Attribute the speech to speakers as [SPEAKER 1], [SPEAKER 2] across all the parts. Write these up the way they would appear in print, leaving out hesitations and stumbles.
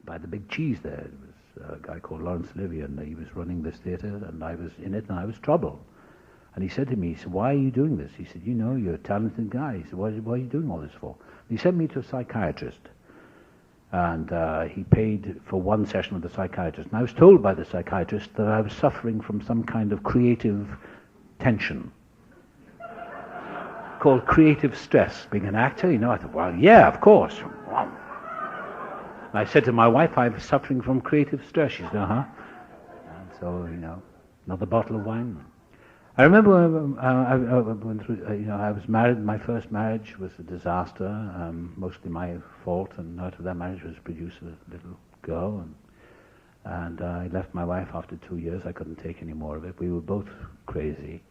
[SPEAKER 1] by the big cheese there. It was a guy called Lawrence Olivier, and he was running this theatre, and I was in it, and I was trouble. And he said to me, he said, why are you doing this? He said, you know, you're a talented guy. He said, why are you doing all this for? And he sent me to a psychiatrist. And he paid for one session with the psychiatrist. And I was told by the psychiatrist that I was suffering from some kind of creative tension called creative stress. Being an actor, you know, I thought, well, yeah, of course. Wow. And I said to my wife, I'm suffering from creative stress. She said, uh-huh. And so, you know, another bottle of wine. I remember I went through, I was married. My first marriage was a disaster, mostly my fault, and out of that marriage was produced a little girl, and I left my wife after 2 years. I couldn't take any more of it. We were both crazy.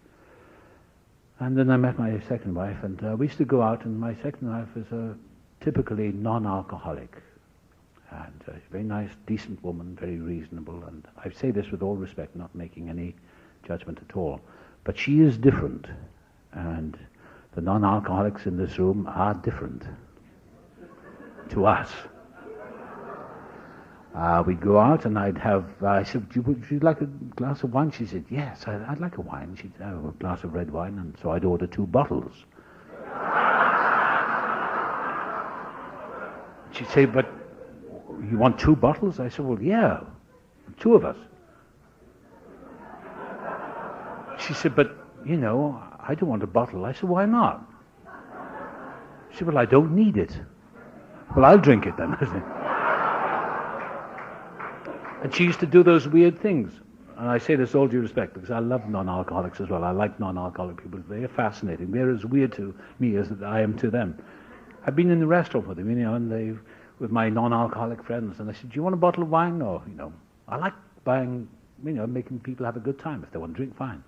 [SPEAKER 1] And then I met my second wife, and we used to go out, and my second wife was a typically non-alcoholic, and a very nice, decent woman, very reasonable, and I say this with all respect, not making any judgment at all. But she is different, and the non-alcoholics in this room are different to us. We'd go out, and I'd have, I said, would you like a glass of wine? She said, yes, I'd like a wine. She'd have a glass of red wine, and so I'd order 2 bottles. She'd say, but you want 2 bottles? I said, well, yeah, 2 of us. She said, but, you know, I don't want a bottle. I said, why not? She said, well, I don't need it. Well, I'll drink it then. And she used to do those weird things. And I say this all due respect, because I love non-alcoholics as well. I like non-alcoholic people. They're fascinating. They're as weird to me as I am to them. I've been in the restaurant with them, you know, and with my non-alcoholic friends, and I said, do you want a bottle of wine? Or, you know, I like buying, you know, making people have a good time. If they want to drink, fine.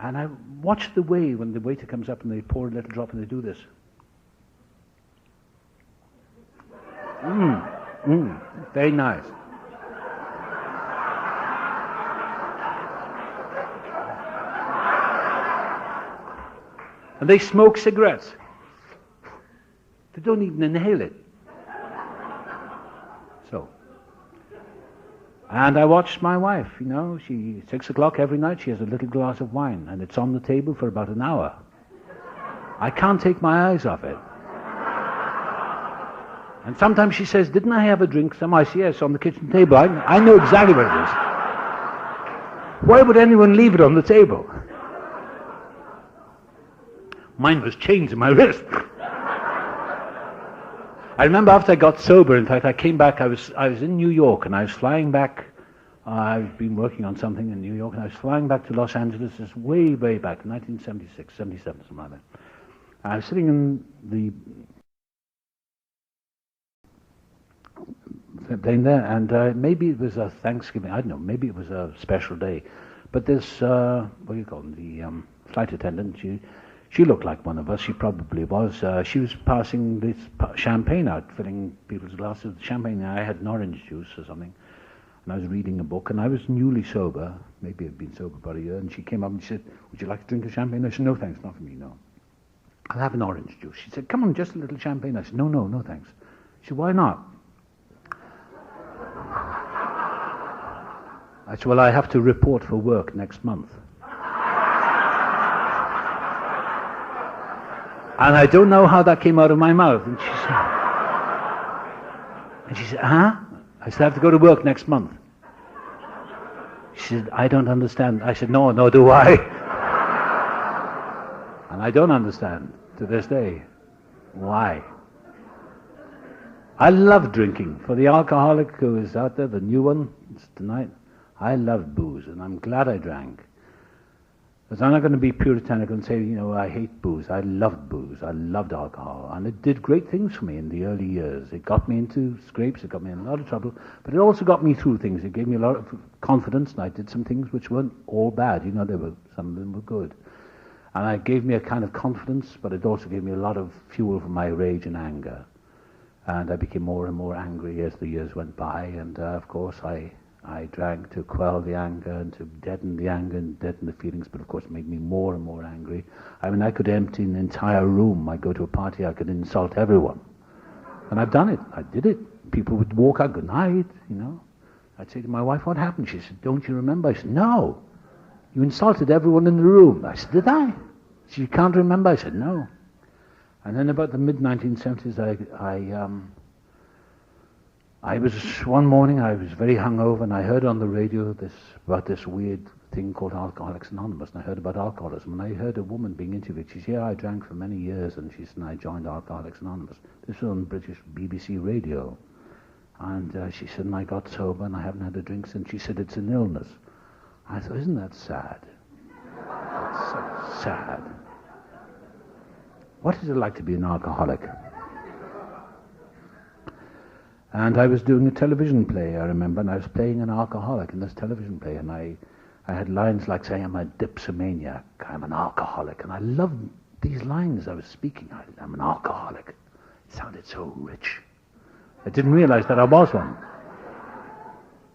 [SPEAKER 1] And I watch the way when the waiter comes up and they pour a little drop and they do this. Very nice. And they smoke cigarettes. They don't even inhale it. So. And I watched my wife, you know, 6 o'clock every night, she has a little glass of wine, and it's on the table for about an hour. I can't take my eyes off it. And sometimes she says, didn't I have a drink? I say, yes, on the kitchen table. I know exactly where it is. Why would anyone leave it on the table? Mine was chained to my wrist. I remember after I got sober, in fact, I came back, I was in New York, and I was flying back, I've been working on something in New York, and I was flying back to Los Angeles, this way, way back, 1976, 77, something like that. I was sitting in the plane there, and maybe it was a Thanksgiving, I don't know, maybe it was a special day, but this, what do you call them, the flight attendant, she looked like one of us. She probably was. She was passing this champagne out, filling people's glasses with champagne. I had an orange juice or something, and I was reading a book, and I was newly sober. Maybe I'd been sober about a year, and she came up and she said, would you like to drink a champagne? I said, no, thanks, not for me, no. I'll have an orange juice. She said, come on, just a little champagne. I said, no, thanks. She said, why not? I said, well, I have to report for work next month. And I don't know how that came out of my mouth. And she said, huh? I said, I have to go to work next month. She said, I don't understand. I said, no, do I. And I don't understand to this day. Why? I love drinking. For the alcoholic who is out there, the new one, it's tonight, I love booze, and I'm glad I drank. Because I'm not going to be puritanical and say, you know, I hate booze. I loved booze. I loved alcohol. And it did great things for me in the early years. It got me into scrapes. It got me in a lot of trouble. But it also got me through things. It gave me a lot of confidence, and I did some things which weren't all bad. You know, some of them were good. And it gave me a kind of confidence, but it also gave me a lot of fuel for my rage and anger. And I became more and more angry as the years went by. And, of course, I drank to quell the anger and to deaden the anger and deaden the feelings, but of course it made me more and more angry. I mean, I could empty an entire room. I go to a party, I could insult everyone. And I've done it. I did it. people would walk out, good night, you know. I'd say to my wife, what happened? She said, don't you remember? I said, no. You insulted everyone in the room. I said, did I? She said, you can't remember? I said, no. And then about the mid-1970s, I was, one morning, I was very hungover, and I heard on the radio about this weird thing called Alcoholics Anonymous, and I heard about alcoholism, and I heard a woman being interviewed. She said, yeah, I drank for many years, and she said, and I joined Alcoholics Anonymous. This was on British BBC radio. And she said, and I got sober, and I haven't had a drink since. She said, it's an illness. I thought, isn't that sad? That's so sad. What is it like to be an alcoholic? And I was doing a television play, I remember, and I was playing an alcoholic in this television play, and I had lines like saying, I'm a dipsomaniac, I'm an alcoholic, and I loved these lines I was speaking. I'm an alcoholic. It sounded so rich. I didn't realize that I was one.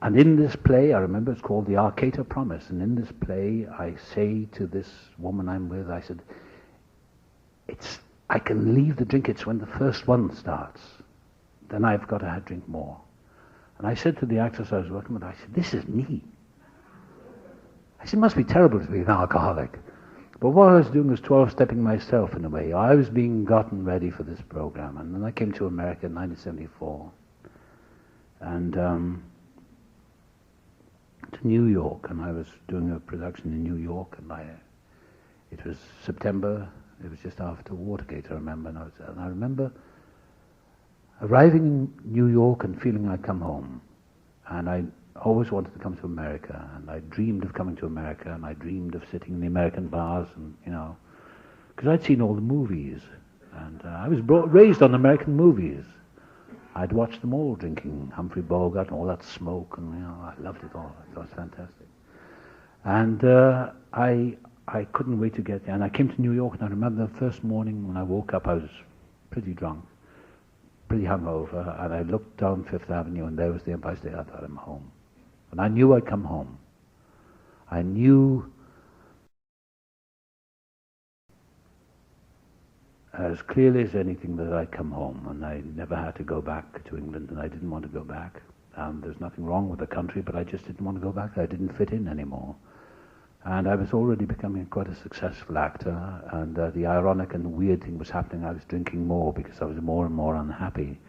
[SPEAKER 1] And in this play, I remember it's called The Arcata Promise, and in this play, I say to this woman I'm with, I said, I can leave the drink, it's when the first one starts. Then I've got to drink more. And I said to the actress I was working with, I said, this is me. I said, it must be terrible to be an alcoholic. But what I was doing was 12-stepping myself in a way. I was being gotten ready for this program. And then I came to America in 1974. And to New York. And I was doing a production in New York. And it was September. It was just after Watergate, I remember. And I remember arriving in New York and feeling I'd come home. And I always wanted to come to America, and I dreamed of coming to America, and I dreamed of sitting in the American bars, and, you know, because I'd seen all the movies, and I was raised on American movies. I'd watched them all, drinking Humphrey Bogart and all that smoke, and, you know, I loved it all. I thought it was fantastic. And I couldn't wait to get there, and I came to New York, and I remember the first morning when I woke up, I was pretty drunk, pretty hungover, and I looked down Fifth Avenue, and there was the Empire State. I thought, I'm home. And I knew I'd come home. I knew as clearly as anything that I'd come home, and I never had to go back to England, and I didn't want to go back. There's nothing wrong with the country, but I just didn't want to go back. I didn't fit in anymore. And I was already becoming quite a successful actor, and the ironic and weird thing was happening. I was drinking more because I was more and more unhappy.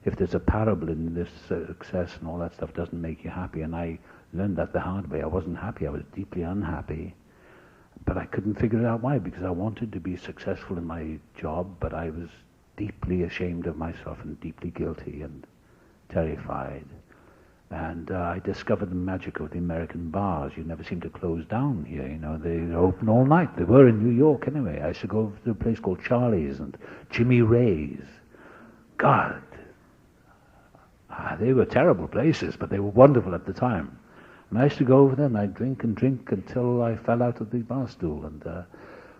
[SPEAKER 1] If there's a parable in this, success and all that stuff doesn't make you happy, and I learned that the hard way. I wasn't happy, I was deeply unhappy, but I couldn't figure it out why, because I wanted to be successful in my job, but I was deeply ashamed of myself and deeply guilty and terrified. And I discovered the magic of the American bars. You never seem to close down here, you know, they're open all night. They were in New York anyway. I used to go to a place called Charlie's and Jimmy Ray's. God, they were terrible places, but they were wonderful at the time. And I used to go over there and I'd drink and drink until I fell out of the bar stool. And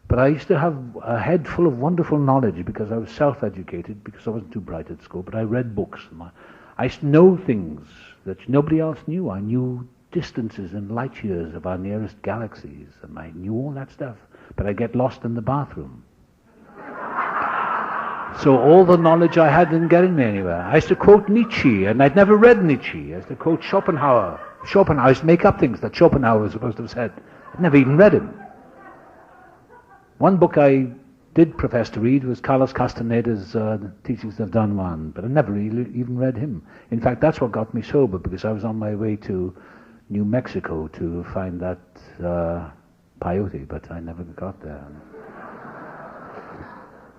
[SPEAKER 1] but I used to have a head full of wonderful knowledge because I was self-educated, because I wasn't too bright at school, but I read books. And I used to know things that nobody else knew. I knew distances and light years of our nearest galaxies, and I knew all that stuff. But I get lost in the bathroom. So all the knowledge I had didn't get me anywhere. I used to quote Nietzsche, and I'd never read Nietzsche. I used to quote Schopenhauer. I used to make up things that Schopenhauer was supposed to have said. I'd never even read him. One book I did profess to read was Carlos Castaneda's Teachings of Don Juan, but I never really even read him. In fact, that's what got me sober, because I was on my way to New Mexico to find that peyote, but I never got there.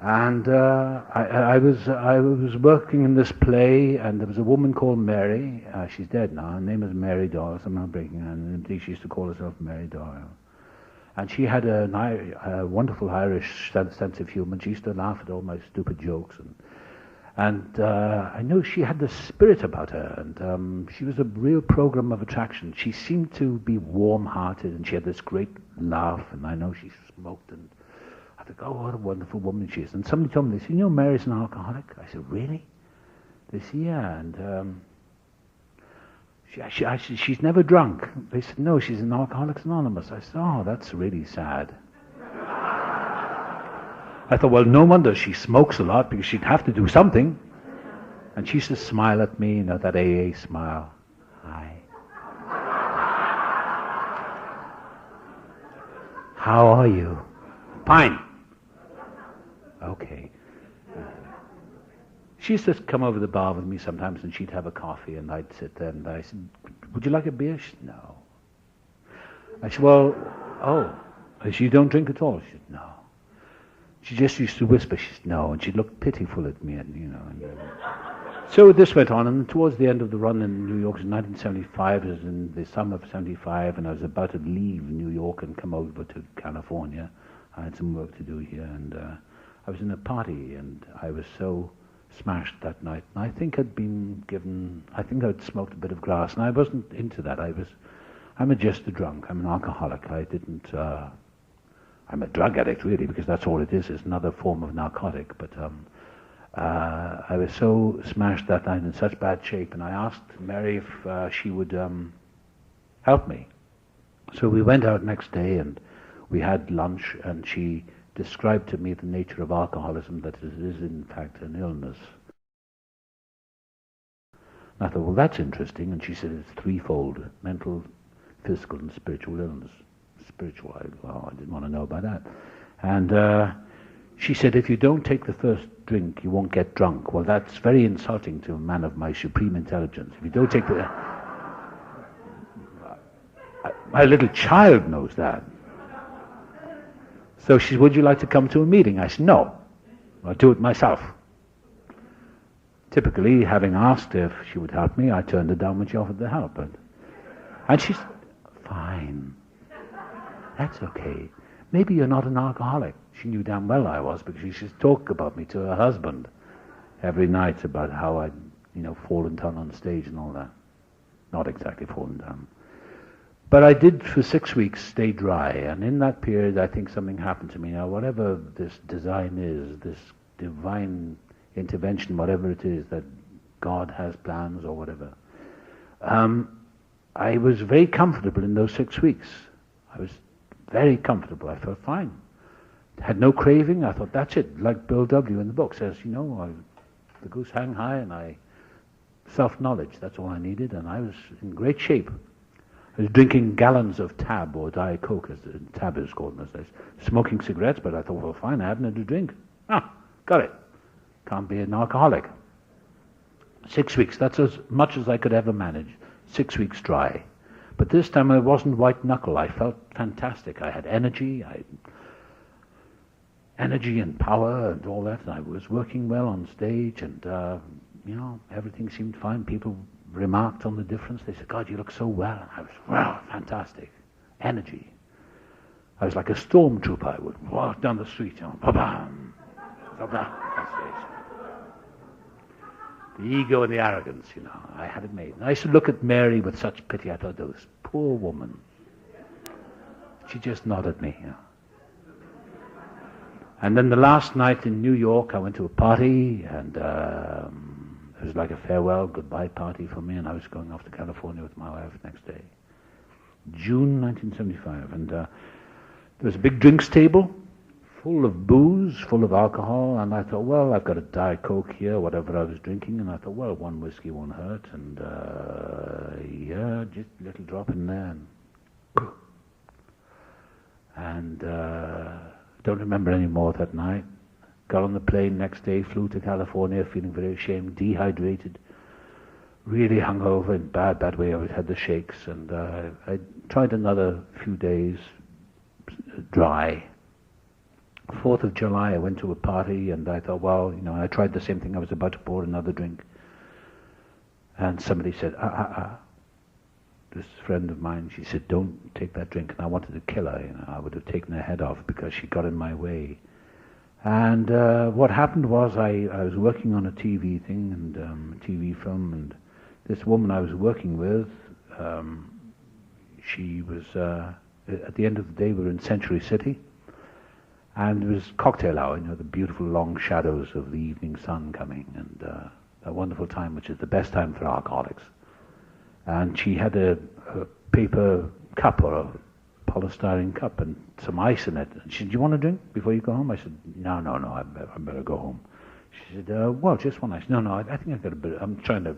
[SPEAKER 1] And I was working in this play, and there was a woman called Mary. She's dead now. Her name is Mary Doyle. So I'm not breaking her name. She used to call herself Mary Doyle. And she had a wonderful Irish sense of humor. She used to laugh at all my stupid jokes. And I know she had this spirit about her, and she was a real program of attraction. She seemed to be warm-hearted, and she had this great laugh, and I know she smoked, and I thought, oh, what a wonderful woman she is. And somebody told me, they said, you know, Mary's an alcoholic? I said, really? They said, yeah, and she's never drunk. They said, no, she's an Alcoholics Anonymous. I said, oh, that's really sad. I thought, well, no wonder she smokes a lot, because she'd have to do something. And she used to smile at me, that AA smile. Hi. How are you? Fine. Okay. She used to come over the bar with me sometimes, and she'd have a coffee, and I'd sit there, and I said, would you like a beer? She said, no. I said, well, oh. I said, you don't drink at all? She said, no. She just used to whisper. She said, no. And she'd look pitiful at me, so this went on, and towards the end of the run in New York, in 1975, it was in the summer of 75, and I was about to leave New York and come over to California. I had some work to do here, and I was in a party, and I was so smashed that night. And I think I'd smoked a bit of grass, and I wasn't into that. I'm just a drunk. I'm an alcoholic. I'm a drug addict, really, because that's all it is. It's another form of narcotic, but I was so smashed that night, in such bad shape, and I asked Mary if she would help me. So we went out next day, and we had lunch, and she described to me the nature of alcoholism, that it is in fact an illness. And I thought, well, that's interesting, and she said it's threefold: mental, physical, and spiritual illness. Spiritual, I didn't want to know about that. And she said, if you don't take the first drink, you won't get drunk. Well, that's very insulting to a man of my supreme intelligence. If you don't take the... My little child knows that. So she said, would you like to come to a meeting? I said, no. I'll do it myself. Typically, having asked if she would help me, I turned her down when she offered the help. And she said, fine. That's okay. Maybe you're not an alcoholic. She knew damn well I was, because she used to talk about me to her husband every night, about how I'd, fallen down on stage and all that. Not exactly fallen down. But I did, for 6 weeks, stay dry, and in that period I think something happened to me. Now, whatever this design is, this divine intervention, whatever it is, that God has plans or whatever, I was very comfortable in those 6 weeks. I was very comfortable. I felt fine. Had no craving. I thought, that's it. Like Bill W. in the book says, the goose hang high, and self-knowledge, that's all I needed, and I was in great shape. I was drinking gallons of Tab, or Diet Coke, as Tab is called in those days, smoking cigarettes, but I thought, well, fine, I haven't had a drink. Got it. Can't be an alcoholic. 6 weeks, that's as much as I could ever manage. 6 weeks dry. But this time I wasn't white knuckle. I felt fantastic. I had energy. Energy and power and all that. And I was working well on stage, and everything seemed fine. People remarked on the difference. They said, God, you look so well. And I was, wow, fantastic. Energy. I was like a stormtrooper. I would walk down the street, ba-bam, ba-bam, on stage. The ego and the arrogance, I had it made. And I used to look at Mary with such pity. I thought, this poor woman. She just nodded me. And then the last night in New York, I went to a party, and it was like a farewell, goodbye party for me, and I was going off to California with my wife next day. June 1975, and there was a big drinks table, full of booze, full of alcohol, and I thought, well, I've got a Diet Coke here, whatever I was drinking, and I thought, well, one whiskey won't hurt, and just a little drop in there, and don't remember any more that night. Got on the plane next day, flew to California, feeling very ashamed, dehydrated, really hungover in bad way. I had the shakes, and I tried another few days dry. 4th of July, I went to a party, and I thought, well, I tried the same thing. I was about to pour another drink, and somebody said, this friend of mine, she said, don't take that drink, and I wanted to kill her. I would have taken her head off because she got in my way. And what happened was I was working on a TV thing, and a TV film, and this woman I was working with, she was, at the end of the day, we were in Century City, and it was cocktail hour, the beautiful long shadows of the evening sun coming, and a wonderful time, which is the best time for alcoholics. And she had a paper cup, or a polystyrene cup, and some ice in it. And she said, do you want a drink before you go home? I said, no, I better go home. She said, well, just one. I said, no, I think I've got a bit. I'm trying to